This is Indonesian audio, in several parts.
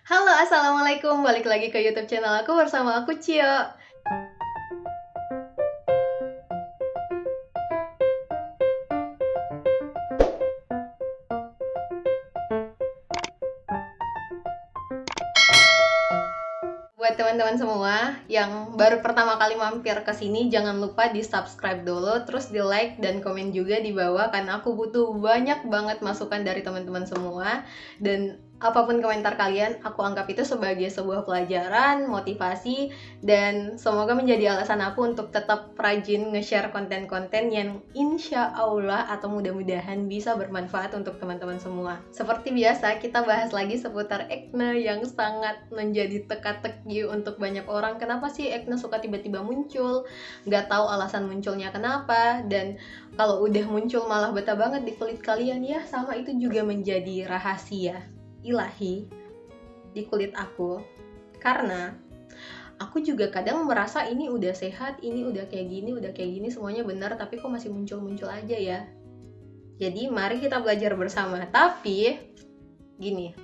Halo, assalamualaikum. Balik lagi ke YouTube channel aku bersama aku Cio. Buat teman-teman semua yang baru pertama kali mampir ke sini, jangan lupa di-subscribe dulu, terus di-like dan komen juga di bawah karena aku butuh banyak banget masukan dari teman-teman semua. Dan apapun komentar kalian, aku anggap itu sebagai sebuah pelajaran, motivasi, dan semoga menjadi alasan aku untuk tetap rajin nge-share konten-konten yang insya Allah atau mudah-mudahan bisa bermanfaat untuk teman-teman semua. Seperti biasa, kita bahas lagi seputar acne yang sangat menjadi teka-teki untuk banyak orang. Kenapa sih acne suka tiba-tiba muncul? Nggak tahu alasan munculnya kenapa, dan kalau udah muncul malah betah banget di kulit kalian ya, sama itu juga menjadi rahasia ilahi di kulit aku, karena aku juga kadang merasa ini udah sehat, ini udah kayak gini semuanya benar, tapi kok masih muncul-muncul aja ya. Jadi mari kita belajar bersama. Tapi gini,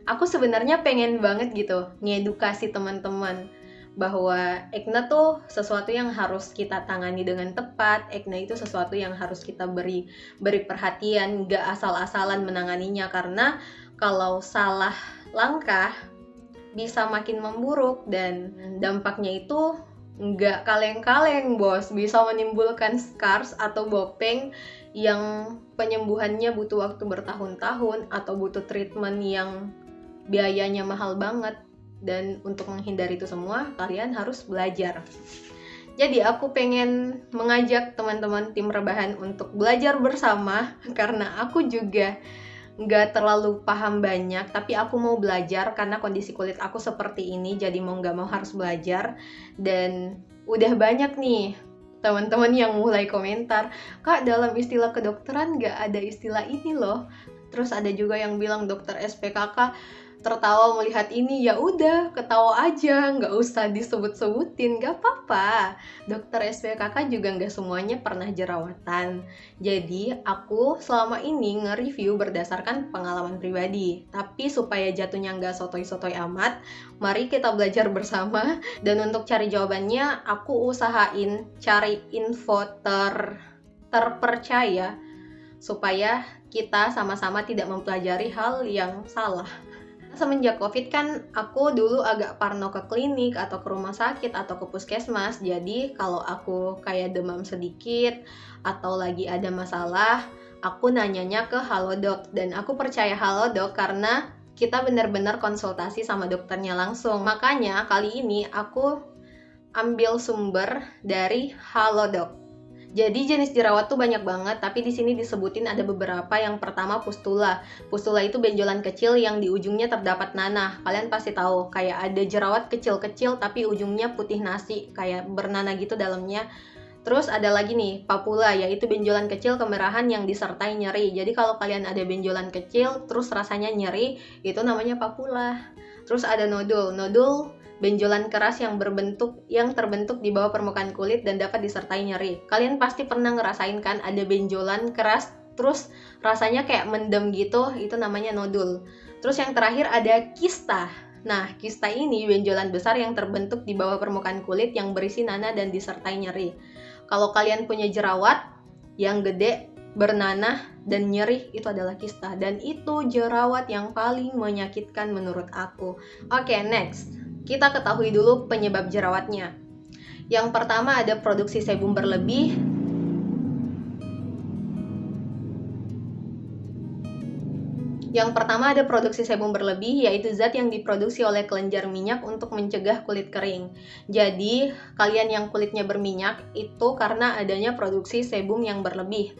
aku sebenarnya pengen banget gitu ngedukasi teman-teman bahwa acne tuh sesuatu yang harus kita tangani dengan tepat. Acne itu sesuatu yang harus kita beri perhatian, gak asal-asalan menanganinya, karena kalau salah langkah bisa makin memburuk dan dampaknya itu nggak kaleng-kaleng bos, bisa menimbulkan scars atau bopeng yang penyembuhannya butuh waktu bertahun-tahun atau butuh treatment yang biayanya mahal banget. Dan untuk menghindari itu semua, kalian harus belajar. Jadi aku pengen mengajak teman-teman tim rebahan untuk belajar bersama, karena aku juga nggak terlalu paham banyak, tapi aku mau belajar karena kondisi kulit aku seperti ini, jadi mau nggak mau harus belajar. Dan udah banyak nih teman-teman yang mulai komentar, "Kak, dalam istilah kedokteran nggak ada istilah ini loh." Terus ada juga yang bilang, "Dokter SPKK tertawa melihat ini." Ya udah, ketawa aja, nggak usah disebut-sebutin, nggak apa-apa. Dokter SPKK juga nggak semuanya pernah jerawatan. Jadi aku selama ini nge-review berdasarkan pengalaman pribadi. Tapi supaya jatuhnya nggak sotoy-sotoy amat, mari kita belajar bersama. Dan untuk cari jawabannya, aku usahain cari info terpercaya supaya kita sama-sama tidak mempelajari hal yang salah. Semenjak COVID kan aku dulu agak parno ke klinik atau ke rumah sakit atau ke puskesmas. Jadi kalau aku kayak demam sedikit atau lagi ada masalah, aku nanyanya ke Halodoc. Dan aku percaya Halodoc karena kita benar-benar konsultasi sama dokternya langsung. Makanya kali ini aku ambil sumber dari Halodoc. Jadi jenis jerawat tuh banyak banget, tapi di sini disebutin ada beberapa. Yang pertama pustula. Pustula itu benjolan kecil yang di ujungnya terdapat nanah. Kalian pasti tahu, kayak ada jerawat kecil-kecil tapi ujungnya putih nasi, kayak bernanah gitu dalamnya. Terus ada lagi nih, papula, yaitu benjolan kecil kemerahan yang disertai nyeri. Jadi kalau kalian ada benjolan kecil terus rasanya nyeri, itu namanya papula. Terus ada nodul. Nodul benjolan keras yang terbentuk di bawah permukaan kulit dan dapat disertai nyeri. Kalian pasti pernah ngerasain kan ada benjolan keras terus rasanya kayak mendem gitu, itu namanya nodul. Terus yang terakhir ada kista. Nah, kista ini benjolan besar yang terbentuk di bawah permukaan kulit yang berisi nanah dan disertai nyeri. Kalau kalian punya jerawat yang gede, bernanah, dan nyeri, itu adalah kista. Dan itu jerawat yang paling menyakitkan menurut aku. Oke, next. Kita ketahui dulu penyebab jerawatnya. Yang pertama ada produksi sebum berlebih. Yaitu zat yang diproduksi oleh kelenjar minyak untuk mencegah kulit kering. Jadi, kalian yang kulitnya berminyak itu karena adanya produksi sebum yang berlebih.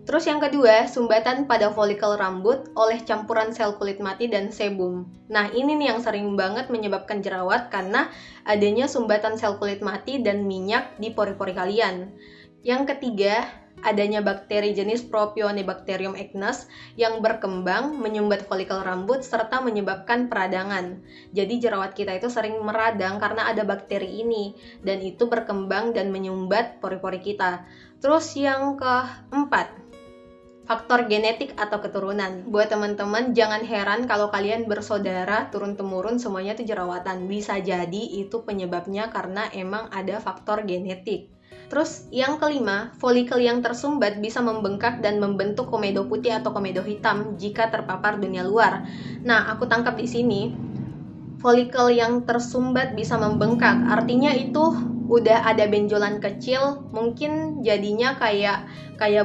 Terus yang kedua, sumbatan pada folikel rambut oleh campuran sel kulit mati dan sebum. Nah, ini nih yang sering banget menyebabkan jerawat karena adanya sumbatan sel kulit mati dan minyak di pori-pori kalian. Yang ketiga, adanya bakteri jenis Propionibacterium acnes yang berkembang menyumbat folikel rambut serta menyebabkan peradangan. Jadi jerawat kita itu sering meradang karena ada bakteri ini, dan itu berkembang dan menyumbat pori-pori kita. Terus yang keempat, faktor genetik atau keturunan. Buat teman-teman, jangan heran kalau kalian bersaudara turun-temurun semuanya tuh jerawatan. Bisa jadi itu penyebabnya karena emang ada faktor genetik. Terus yang kelima, folikel yang tersumbat bisa membengkak dan membentuk komedo putih atau komedo hitam jika terpapar dunia luar. Nah, aku tangkap di sini, folikel yang tersumbat bisa membengkak, artinya itu udah ada benjolan kecil, mungkin jadinya kayak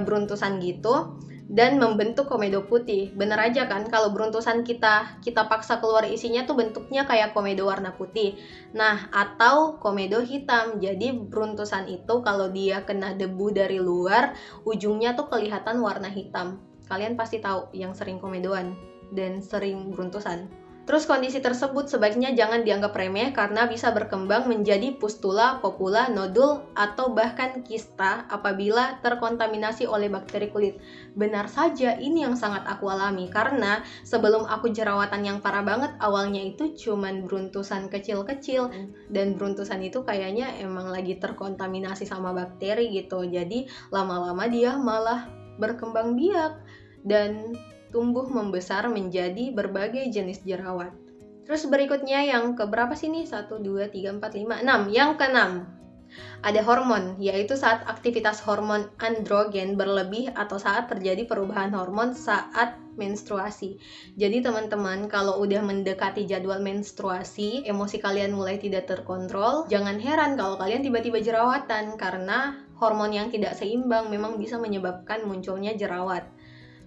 beruntusan gitu dan membentuk komedo putih. Bener aja kan, kalau beruntusan kita paksa keluar isinya tuh bentuknya kayak komedo warna putih. Nah, atau komedo hitam. Jadi beruntusan itu kalau dia kena debu dari luar, ujungnya tuh kelihatan warna hitam. Kalian pasti tahu yang sering komedoan dan sering beruntusan. Terus kondisi tersebut sebaiknya jangan dianggap remeh karena bisa berkembang menjadi pustula, popula, nodul, atau bahkan kista apabila terkontaminasi oleh bakteri kulit. Benar saja, ini yang sangat aku alami karena sebelum aku jerawatan yang parah banget, awalnya itu cuman beruntusan kecil-kecil dan beruntusan itu kayaknya emang lagi terkontaminasi sama bakteri gitu. Jadi lama-lama dia malah berkembang biak dan tumbuh membesar menjadi berbagai jenis jerawat. Terus berikutnya yang keberapa sih nih? 1, 2, 3, 4, 5, 6. Yang keenam, ada hormon, yaitu saat aktivitas hormon androgen berlebih atau saat terjadi perubahan hormon saat menstruasi. Jadi teman-teman, kalau udah mendekati jadwal menstruasi, emosi kalian mulai tidak terkontrol, jangan heran kalau kalian tiba-tiba jerawatan karena hormon yang tidak seimbang memang bisa menyebabkan munculnya jerawat.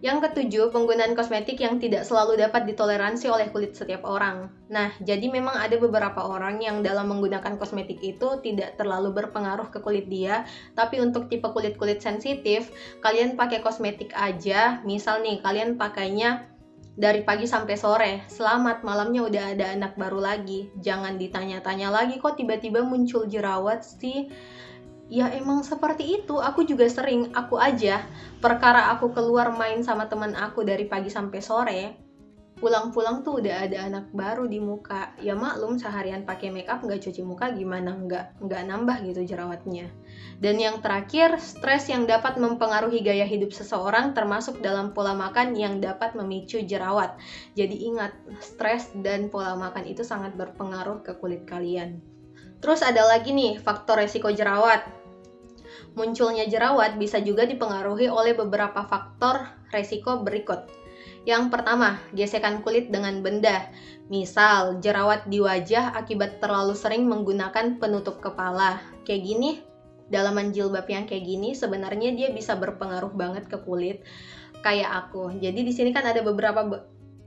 Yang ketujuh, penggunaan kosmetik yang tidak selalu dapat ditoleransi oleh kulit setiap orang. Nah, jadi memang ada beberapa orang yang dalam menggunakan kosmetik itu tidak terlalu berpengaruh ke kulit dia, tapi untuk tipe kulit-kulit sensitif, kalian pakai kosmetik aja. Misal nih, kalian pakainya dari pagi sampai sore, selamat, malamnya udah ada anak baru lagi. Jangan ditanya-tanya lagi, kok tiba-tiba muncul jerawat sih? Ya emang seperti itu, aku juga sering, aku aja, perkara aku keluar main sama teman aku dari pagi sampai sore, pulang-pulang tuh udah ada anak baru di muka. Ya maklum, seharian pakai makeup nggak cuci muka gimana nggak nambah gitu jerawatnya. Dan yang terakhir, stres yang dapat mempengaruhi gaya hidup seseorang termasuk dalam pola makan yang dapat memicu jerawat. Jadi ingat, stres dan pola makan itu sangat berpengaruh ke kulit kalian. Terus ada lagi nih faktor resiko jerawat. Munculnya jerawat bisa juga dipengaruhi oleh beberapa faktor resiko berikut. Yang pertama, gesekan kulit dengan benda. Misal, jerawat di wajah akibat terlalu sering menggunakan penutup kepala. Kayak gini, dalaman jilbab yang kayak gini sebenarnya dia bisa berpengaruh banget ke kulit. Kayak aku. Jadi di sini kan ada beberapa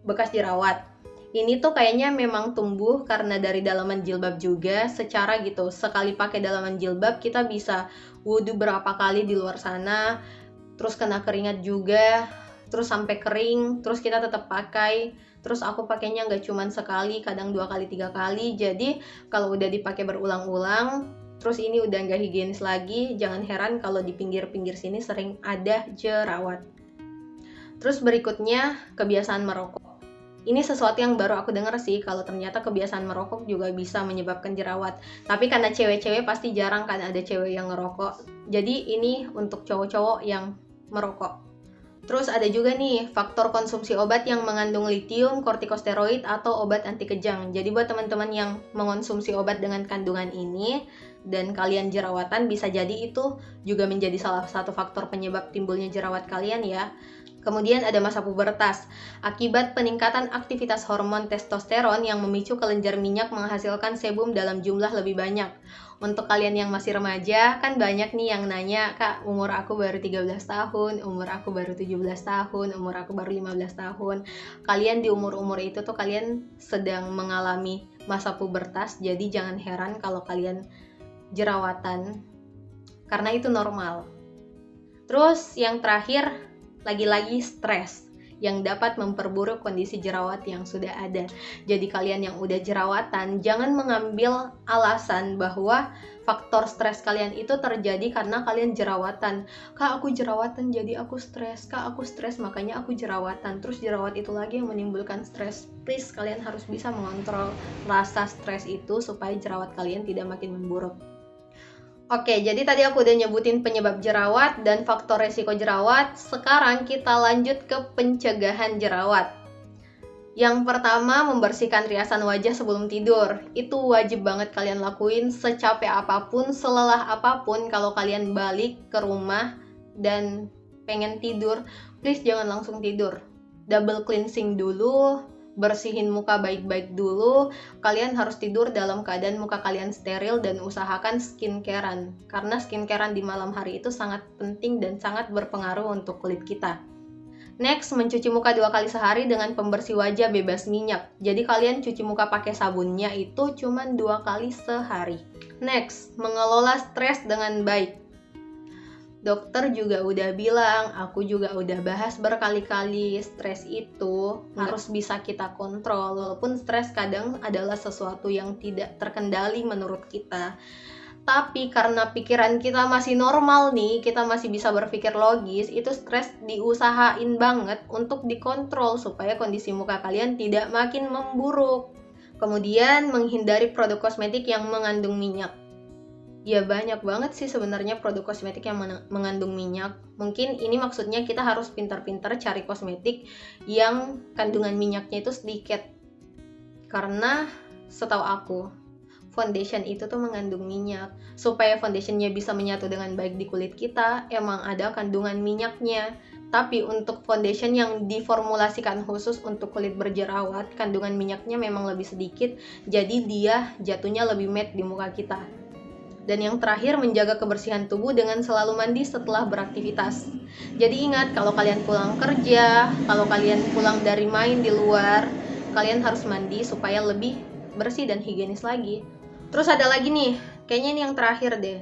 bekas jerawat. Ini tuh kayaknya memang tumbuh karena dari dalaman jilbab juga, secara gitu. Sekali pakai dalaman jilbab, kita bisa wudhu berapa kali di luar sana, terus kena keringat juga, terus sampai kering, terus kita tetap pakai. Terus aku pakainya nggak cuma sekali, kadang 2 kali, 3 kali. Jadi kalau udah dipakai berulang-ulang, terus ini udah nggak higienis lagi, jangan heran kalau di pinggir-pinggir sini sering ada jerawat. Terus berikutnya, kebiasaan merokok. Ini sesuatu yang baru aku dengar sih, kalau ternyata kebiasaan merokok juga bisa menyebabkan jerawat. Tapi karena cewek-cewek pasti jarang kan ada cewek yang ngerokok. Jadi ini untuk cowok-cowok yang merokok. Terus ada juga nih faktor konsumsi obat yang mengandung litium, kortikosteroid, atau obat anti kejang. Jadi buat teman-teman yang mengonsumsi obat dengan kandungan ini dan kalian jerawatan, bisa jadi itu juga menjadi salah satu faktor penyebab timbulnya jerawat kalian ya. Kemudian ada masa pubertas. Akibat peningkatan aktivitas hormon testosteron yang memicu kelenjar minyak menghasilkan sebum dalam jumlah lebih banyak. Untuk kalian yang masih remaja, kan banyak nih yang nanya, "Kak, umur aku baru 13 tahun, umur aku baru 17 tahun, umur aku baru 15 tahun." Kalian di umur-umur itu tuh kalian sedang mengalami masa pubertas, jadi jangan heran kalau kalian jerawatan, karena itu normal. Terus yang terakhir, lagi-lagi stres yang dapat memperburuk kondisi jerawat yang sudah ada. Jadi kalian yang udah jerawatan, jangan mengambil alasan bahwa faktor stres kalian itu terjadi karena kalian jerawatan. "Kak, aku jerawatan jadi aku stres. Kak, aku stres makanya aku jerawatan." Terus jerawat itu lagi yang menimbulkan stres. Please, kalian harus bisa mengontrol rasa stres itu supaya jerawat kalian tidak makin memburuk. Oke, jadi tadi aku udah nyebutin penyebab jerawat dan faktor resiko jerawat. Sekarang kita lanjut ke pencegahan jerawat. Yang pertama, membersihkan riasan wajah sebelum tidur. Itu wajib banget kalian lakuin secapek apapun, selelah apapun. Kalau kalian balik ke rumah dan pengen tidur, please jangan langsung tidur. Double cleansing dulu, bersihin muka baik-baik dulu. Kalian harus tidur dalam keadaan muka kalian steril dan usahakan skincarean. Karena skincarean di malam hari itu sangat penting dan sangat berpengaruh untuk kulit kita. Next, mencuci muka 2 kali sehari dengan pembersih wajah bebas minyak. Jadi kalian cuci muka pakai sabunnya itu cuma 2 kali sehari. Next, mengelola stres dengan baik. Dokter juga udah bilang, aku juga udah bahas berkali-kali, stres itu harus bisa kita kontrol. Walaupun stres kadang adalah sesuatu yang tidak terkendali menurut kita. Tapi karena pikiran kita masih normal nih, kita masih bisa berpikir logis, itu stres diusahain banget untuk dikontrol supaya kondisi muka kalian tidak makin memburuk. Kemudian menghindari produk kosmetik yang mengandung minyak. Ya banyak banget sih sebenarnya produk kosmetik yang mengandung minyak. Mungkin ini maksudnya kita harus pintar-pintar cari kosmetik yang kandungan minyaknya itu sedikit. Karena setahu aku, foundation itu tuh mengandung minyak. Supaya foundationnya bisa menyatu dengan baik di kulit kita, emang ada kandungan minyaknya. Tapi untuk foundation yang diformulasikan khusus untuk kulit berjerawat, kandungan minyaknya memang lebih sedikit, jadi dia jatuhnya lebih matte di muka kita. Dan yang terakhir, menjaga kebersihan tubuh dengan selalu mandi setelah beraktivitas. Jadi ingat, kalau kalian pulang kerja, kalau kalian pulang dari main di luar, kalian harus mandi supaya lebih bersih dan higienis lagi. Terus ada lagi nih, kayaknya ini yang terakhir deh.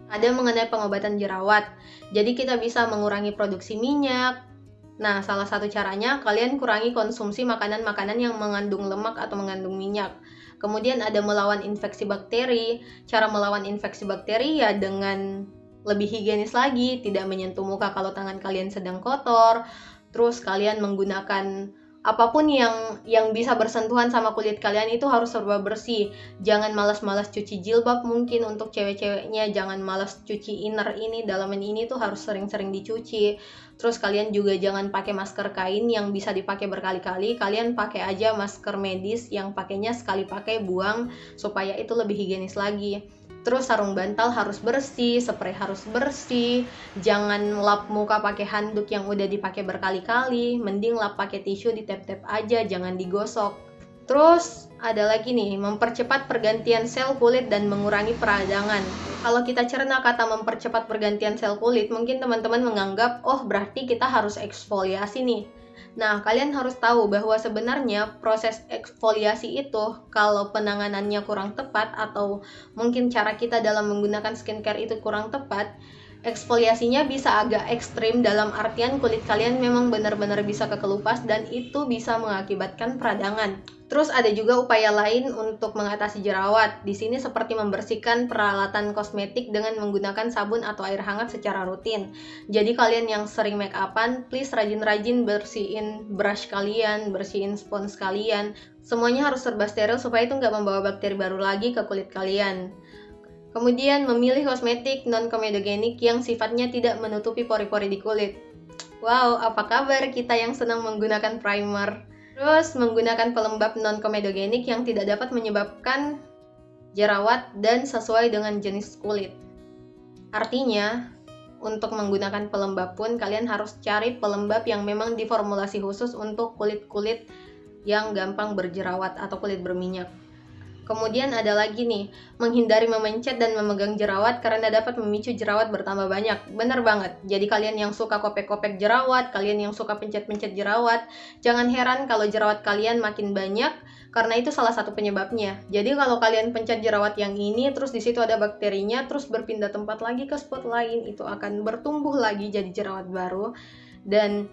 Ada mengenai pengobatan jerawat. Jadi kita bisa mengurangi produksi minyak. Nah, salah satu caranya kalian kurangi konsumsi makanan-makanan yang mengandung lemak atau mengandung minyak. Kemudian ada melawan infeksi bakteri. Cara melawan infeksi bakteri ya dengan lebih higienis lagi, tidak menyentuh muka kalau tangan kalian sedang kotor. Terus kalian menggunakan apapun yang bisa bersentuhan sama kulit kalian itu harus serba bersih. Jangan malas-malas cuci jilbab mungkin untuk cewek-ceweknya. Jangan malas cuci inner ini, dalaman ini tuh harus sering-sering dicuci. Terus kalian juga jangan pakai masker kain yang bisa dipakai berkali-kali. Kalian pakai aja masker medis yang pakainya sekali pakai buang supaya itu lebih higienis lagi. Terus sarung bantal harus bersih, spray harus bersih. Jangan lap muka pakai handuk yang udah dipakai berkali-kali. Mending lap pakai tisu, ditep-tep aja, jangan digosok. Terus ada lagi nih, mempercepat pergantian sel kulit dan mengurangi peradangan. Kalau kita cerna kata mempercepat pergantian sel kulit, mungkin teman-teman menganggap, oh berarti kita harus eksfoliasi nih. Nah, kalian harus tahu bahwa sebenarnya proses eksfoliasi itu kalau penanganannya kurang tepat atau mungkin cara kita dalam menggunakan skincare itu kurang tepat, eksfoliasinya bisa agak ekstrim dalam artian kulit kalian memang benar-benar bisa kekelupas dan itu bisa mengakibatkan peradangan. Terus ada juga upaya lain untuk mengatasi jerawat. Di sini seperti membersihkan peralatan kosmetik dengan menggunakan sabun atau air hangat secara rutin. Jadi kalian yang sering make upan, please rajin-rajin bersihin brush kalian, bersihin spons kalian. Semuanya harus serba steril supaya itu nggak membawa bakteri baru lagi ke kulit kalian. Kemudian memilih kosmetik non-komedogenik yang sifatnya tidak menutupi pori-pori di kulit. Wow, apa kabar kita yang senang menggunakan primer? Terus menggunakan pelembab non-komedogenik yang tidak dapat menyebabkan jerawat dan sesuai dengan jenis kulit. Artinya, untuk menggunakan pelembab pun kalian harus cari pelembab yang memang diformulasi khusus untuk kulit-kulit yang gampang berjerawat atau kulit berminyak. Kemudian ada lagi nih, menghindari memencet dan memegang jerawat karena dapat memicu jerawat bertambah banyak. Bener banget, jadi kalian yang suka kopek-kopek jerawat, kalian yang suka pencet-pencet jerawat, jangan heran kalau jerawat kalian makin banyak, karena itu salah satu penyebabnya. Jadi kalau kalian pencet jerawat yang ini, terus di situ ada bakterinya, terus berpindah tempat lagi ke spot lain, itu akan bertumbuh lagi jadi jerawat baru. Dan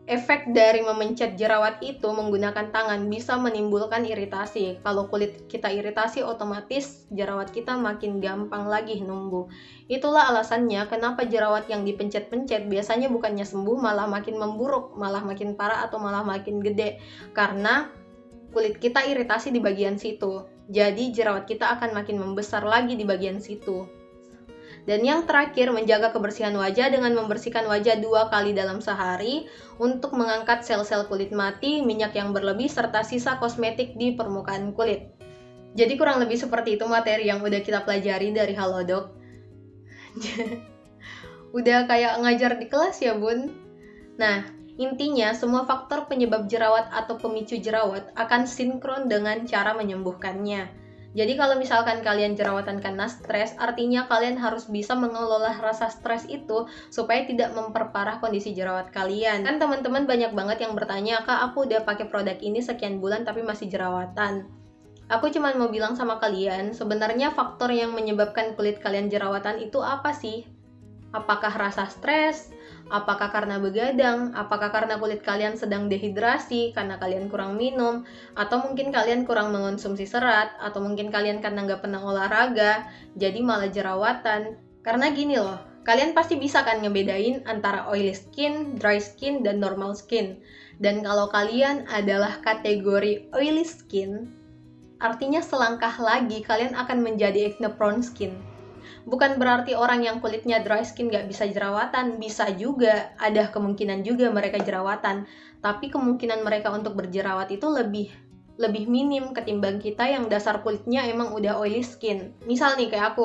efek dari memencet jerawat itu menggunakan tangan bisa menimbulkan iritasi. Kalau kulit kita iritasi, otomatis jerawat kita makin gampang lagi numbuh. Itulah alasannya kenapa jerawat yang dipencet-pencet biasanya bukannya sembuh, malah makin memburuk, malah makin parah atau malah makin gede. Karena kulit kita iritasi di bagian situ. Jadi jerawat kita akan makin membesar lagi di bagian situ. Dan yang terakhir, menjaga kebersihan wajah dengan membersihkan wajah 2 kali dalam sehari untuk mengangkat sel-sel kulit mati, minyak yang berlebih, serta sisa kosmetik di permukaan kulit. Jadi kurang lebih seperti itu materi yang udah kita pelajari dari Halodoc. Udah kayak ngajar di kelas ya bun. Nah, intinya semua faktor penyebab jerawat atau pemicu jerawat akan sinkron dengan cara menyembuhkannya. Jadi kalau misalkan kalian jerawatan karena stres, artinya kalian harus bisa mengelola rasa stres itu supaya tidak memperparah kondisi jerawat kalian. Kan teman-teman banyak banget yang bertanya, "Kak, aku udah pakai produk ini sekian bulan tapi masih jerawatan." Aku cuma mau bilang sama kalian, sebenarnya faktor yang menyebabkan kulit kalian jerawatan itu apa sih? Apakah rasa stres? Apakah karena begadang? Apakah karena kulit kalian sedang dehidrasi karena kalian kurang minum? Atau mungkin kalian kurang mengonsumsi serat? Atau mungkin kalian karena nggak pernah olahraga jadi malah jerawatan? Karena gini loh, kalian pasti bisa kan ngebedain antara oily skin, dry skin, dan normal skin. Dan kalau kalian adalah kategori oily skin, artinya selangkah lagi kalian akan menjadi acne prone skin. Bukan berarti orang yang kulitnya dry skin gak bisa jerawatan, bisa juga, ada kemungkinan juga mereka jerawatan, tapi kemungkinan mereka untuk berjerawat itu lebih minim ketimbang kita yang dasar kulitnya emang udah oily skin. Misal nih kayak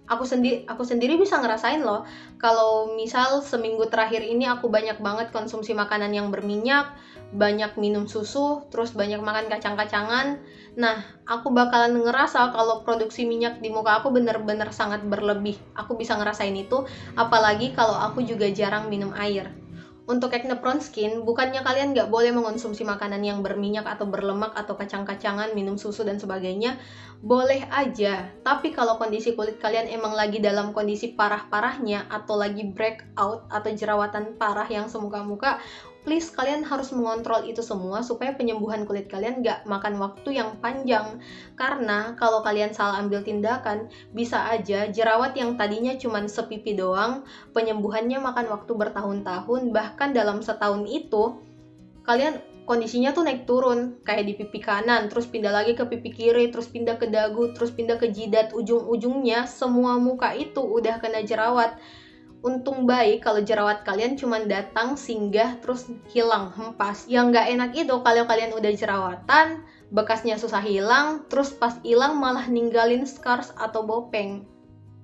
aku sendiri bisa ngerasain loh, kalau misal seminggu terakhir ini aku banyak banget konsumsi makanan yang berminyak, banyak minum susu, terus banyak makan kacang-kacangan. Nah, aku bakalan ngerasa kalau produksi minyak di muka aku bener-bener sangat berlebih. Aku bisa ngerasain itu, apalagi kalau aku juga jarang minum air. Untuk acne prone skin, bukannya kalian nggak boleh mengonsumsi makanan yang berminyak atau berlemak atau kacang-kacangan, minum susu dan sebagainya, boleh aja. Tapi kalau kondisi kulit kalian emang lagi dalam kondisi parah-parahnya atau lagi breakout atau jerawatan parah yang semuka-muka, please kalian harus mengontrol itu semua supaya penyembuhan kulit kalian nggak makan waktu yang panjang. Karena kalau kalian salah ambil tindakan, bisa aja jerawat yang tadinya cuma sepipi doang, penyembuhannya makan waktu bertahun-tahun, bahkan dalam setahun itu kalian kondisinya tuh naik turun, kayak di pipi kanan, terus pindah lagi ke pipi kiri, terus pindah ke dagu, terus pindah ke jidat, ujung-ujungnya semua muka itu udah kena jerawat. Untung baik kalau jerawat kalian cuma datang, singgah, terus hilang, hempas. Yang nggak enak itu kalau kalian udah jerawatan, bekasnya susah hilang, terus pas hilang malah ninggalin scars atau bopeng.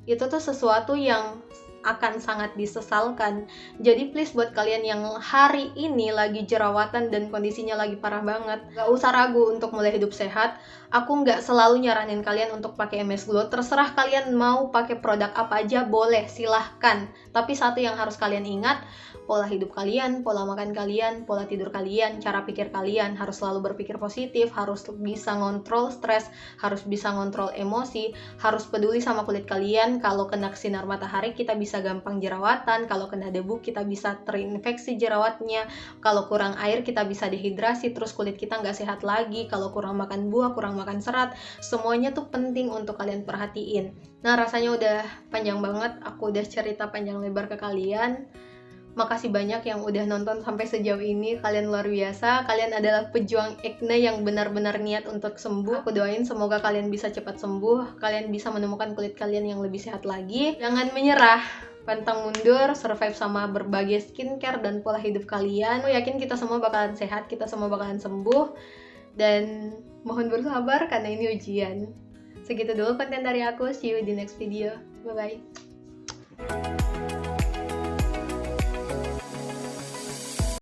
Itu tuh sesuatu yang akan sangat disesalkan. Jadi please buat kalian yang hari ini lagi jerawatan dan kondisinya lagi parah banget, gak usah ragu untuk mulai hidup sehat. Aku nggak selalu nyaranin kalian untuk pakai MS Glow, terserah kalian mau pakai produk apa aja boleh, silahkan. Tapi satu yang harus kalian ingat, pola hidup kalian, pola makan kalian, pola tidur kalian, cara pikir kalian harus selalu berpikir positif, harus bisa ngontrol stres, harus bisa ngontrol emosi, harus peduli sama kulit kalian. Kalau kena sinar matahari kita bisa gampang jerawatan, kalau kena debu kita bisa terinfeksi jerawatnya, kalau kurang air kita bisa dehidrasi, terus kulit kita nggak sehat lagi, kalau kurang makan buah, kurang makan serat, semuanya tuh penting untuk kalian perhatiin. Nah, rasanya udah panjang banget, aku udah cerita panjang lebar ke kalian. Makasih banyak yang udah nonton sampai sejauh ini, kalian luar biasa, kalian adalah pejuang acne yang benar-benar niat untuk sembuh. Aku doain semoga kalian bisa cepat sembuh, kalian bisa menemukan kulit kalian yang lebih sehat lagi. Jangan menyerah, pantang mundur, survive sama berbagai skincare dan pola hidup kalian. Aku yakin kita semua bakalan sehat, kita semua bakalan sembuh, dan mohon bersabar karena ini ujian. Segitu dulu konten dari aku, see you di next video, bye-bye.